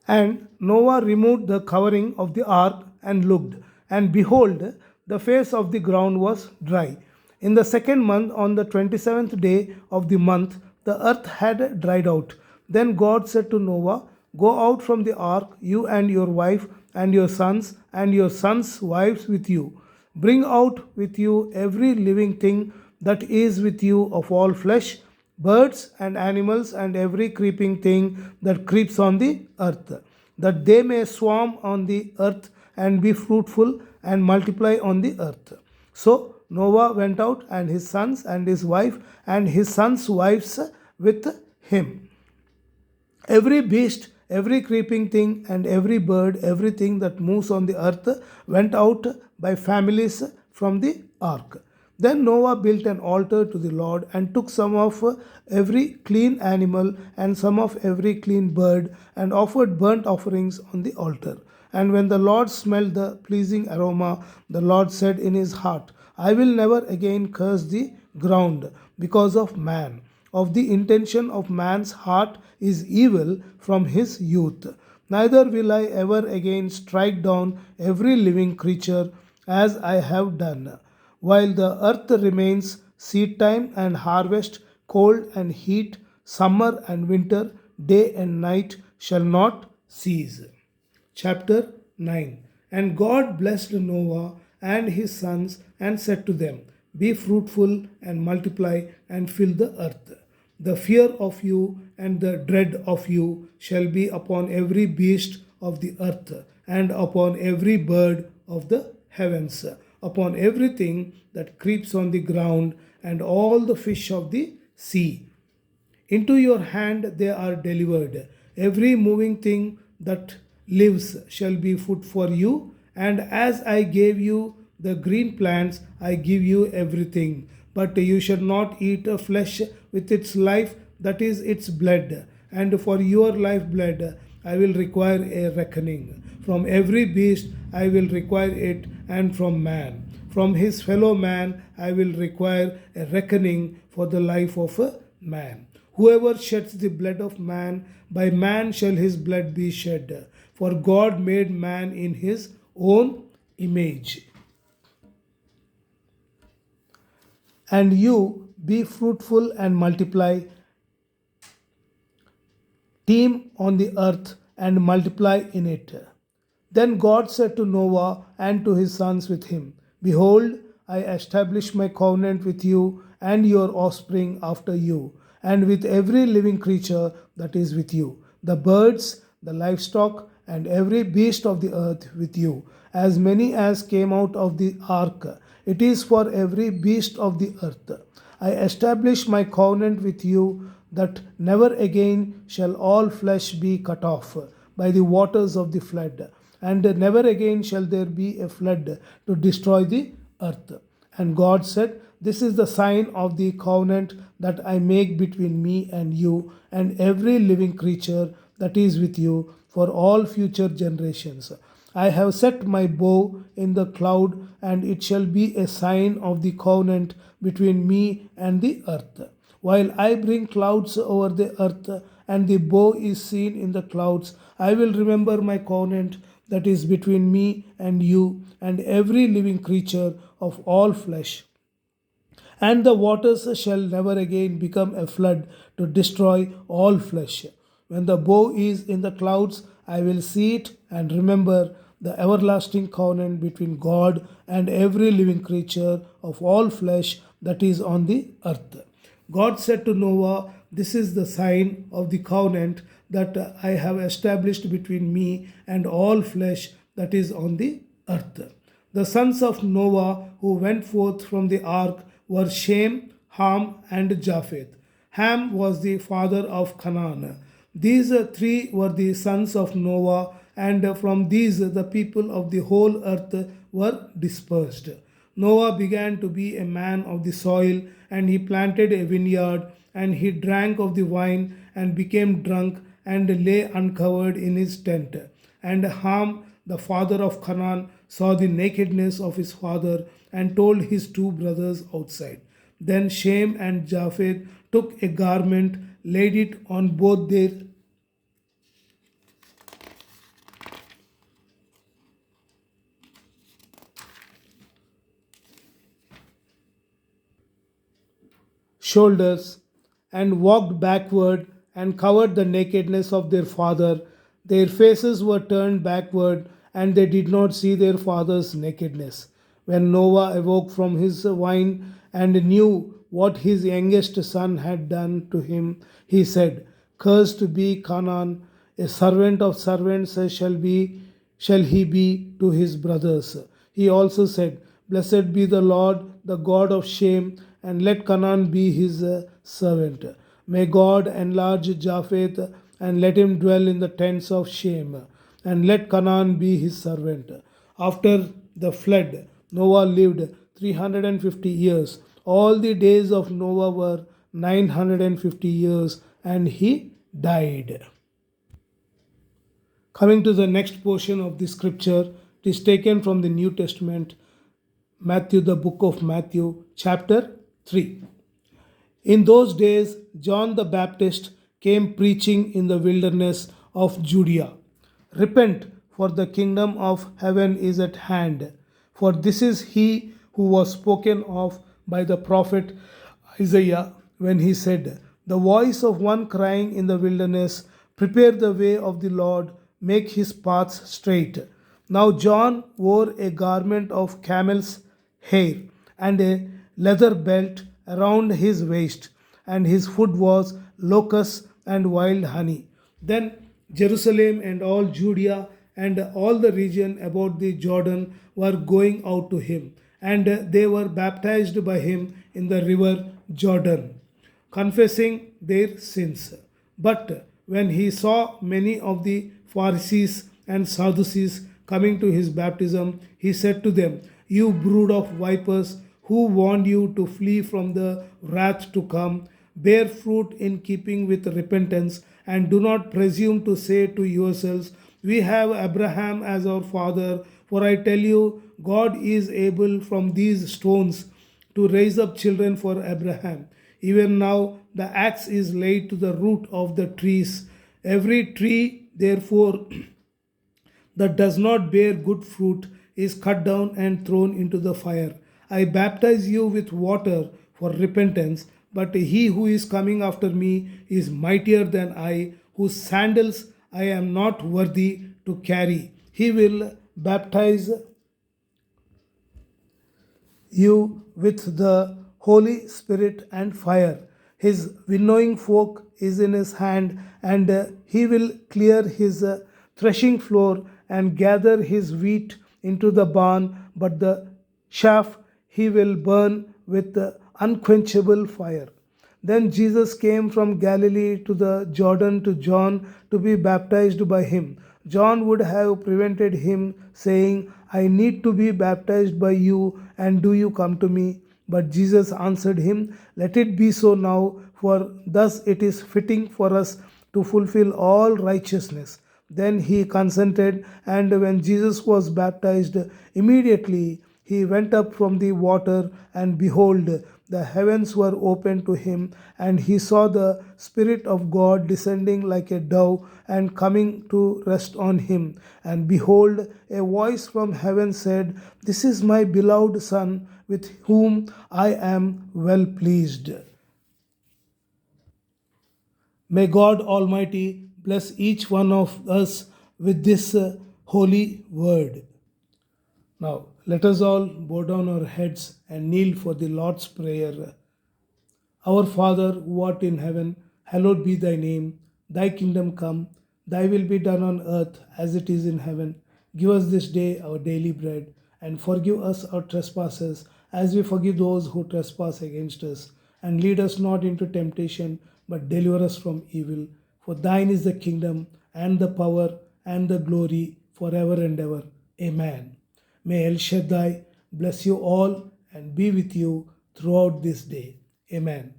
And Noah removed the covering of the ark and looked, and behold, the face of the ground was dry. In the second month, on the 27th day of the month, the earth had dried out. Then God said to Noah, Go out from the ark, you and your wife, and your sons, and your sons' wives with you. Bring out with you every living thing that is with you of all flesh, birds and animals, and every creeping thing that creeps on the earth, that they may swarm on the earth and be fruitful and multiply on the earth. So Noah went out, and his sons and his wife and his sons' wives with him. Every beast, every creeping thing, and every bird, everything that moves on the earth went out by families from the ark. Then Noah built an altar to the Lord and took some of every clean animal and some of every clean bird and offered burnt offerings on the altar. And when the Lord smelled the pleasing aroma, the Lord said in his heart, I will never again curse the ground because of man. Of the intention of man's heart is evil from his youth. Neither will I ever again strike down every living creature as I have done. While the earth remains, seed time and harvest, cold and heat, summer and winter, day and night shall not cease. Chapter 9. And God blessed Noah and his sons and said to them, Be fruitful and multiply and fill the earth. The fear of you and the dread of you shall be upon every beast of the earth, and upon every bird of the heavens, upon everything that creeps on the ground, and all the fish of the sea. Into your hand they are delivered. Every moving thing that lives shall be food for you, and as I gave you the green plants, I give you everything. But you shall not eat a flesh with its life, that is its blood. And for your lifeblood I will require a reckoning. From every beast I will require it, and from man. From his fellow man I will require a reckoning for the life of a man. Whoever sheds the blood of man, by man shall his blood be shed. For God made man in his own image. And you be fruitful and multiply, teem on the earth and multiply in it. Then God said to Noah and to his sons with him, Behold, I establish my covenant with you and your offspring after you, and with every living creature that is with you, the birds, the livestock, and every beast of the earth with you, as many as came out of the ark. It is for every beast of the earth. I establish my covenant with you that never again shall all flesh be cut off by the waters of the flood, and never again shall there be a flood to destroy the earth. And God said, This is the sign of the covenant that I make between me and you and every living creature that is with you for all future generations. I have set my bow in the cloud, and it shall be a sign of the covenant between me and the earth. While I bring clouds over the earth, and the bow is seen in the clouds, I will remember my covenant that is between me and you and every living creature of all flesh. And the waters shall never again become a flood to destroy all flesh. When the bow is in the clouds, I will see it and remember the everlasting covenant between God and every living creature of all flesh that is on the earth. God said to Noah, This is the sign of the covenant that I have established between me and all flesh that is on the earth. The sons of Noah who went forth from the ark were Shem, Ham, and Japheth. Ham was the father of Canaan. These three were the sons of Noah, and from these the people of the whole earth were dispersed. Noah began to be a man of the soil, and he planted a vineyard, and he drank of the wine, and became drunk, and lay uncovered in his tent. And Ham, the father of Canaan, saw the nakedness of his father, and told his two brothers outside. Then Shem and Japheth took a garment, laid it on both their shoulders and walked backward and covered the nakedness of their father. Their faces were turned backward, and they did not see their father's nakedness. When Noah awoke from his wine and knew what his youngest son had done to him, he said, "Cursed be Canaan, a servant of servants shall he be to his brothers." He also said, "Blessed be the Lord, the God of Shem, and let Canaan be his servant. May God enlarge Japheth, and let him dwell in the tents of Shem, and let Canaan be his servant." After the flood, Noah lived 350 years. All the days of Noah were 950 years, and he died. Coming to the next portion of the scripture, it is taken from the New Testament, Matthew, the book of Matthew, chapter 3. In those days, John the Baptist came preaching in the wilderness of Judea, "Repent, for the kingdom of heaven is at hand." For this is he who was spoken of by the prophet Isaiah when he said, "The voice of one crying in the wilderness, prepare the way of the Lord, make his paths straight." Now John wore a garment of camel's hair and a leather belt around his waist, and his food was locusts and wild honey. Then Jerusalem and all Judea and all the region about the Jordan were going out to him, and they were baptized by him in the river Jordan, confessing their sins. But when he saw many of the Pharisees and Sadducees coming to his baptism, he said to them, "You brood of vipers, who warned you to flee from the wrath to come? Bear fruit in keeping with repentance, and do not presume to say to yourselves, 'We have Abraham as our father.' For I tell you, God is able from these stones to raise up children for Abraham. Even now the axe is laid to the root of the trees. Every tree, therefore, that does not bear good fruit is cut down and thrown into the fire. I baptize you with water for repentance, but he who is coming after me is mightier than I, whose sandals I am not worthy to carry. He will baptize you with the Holy Spirit and fire. His winnowing fork is in his hand, and he will clear his threshing floor and gather his wheat into the barn, but the chaff he will burn with unquenchable fire." Then Jesus came from Galilee to the Jordan to John to be baptized by him. John would have prevented him, saying, "I need to be baptized by you, and do you come to me?" But Jesus answered him, "Let it be so now, for thus it is fitting for us to fulfill all righteousness." Then he consented, and when Jesus was baptized, immediately he went up from the water, and behold, the heavens were opened to him, and he saw the Spirit of God descending like a dove and coming to rest on him. And behold, a voice from heaven said, "This is my beloved Son, with whom I am well pleased." May God Almighty bless each one of us with this holy word. Now, let us all bow down our heads and kneel for the Lord's Prayer. Our Father, who art in heaven, hallowed be thy name. Thy kingdom come, thy will be done on earth as it is in heaven. Give us this day our daily bread, and forgive us our trespasses as we forgive those who trespass against us. And lead us not into temptation, but deliver us from evil. For thine is the kingdom, and the power, and the glory, forever and ever. Amen. May El Shaddai bless you all and be with you throughout this day. Amen.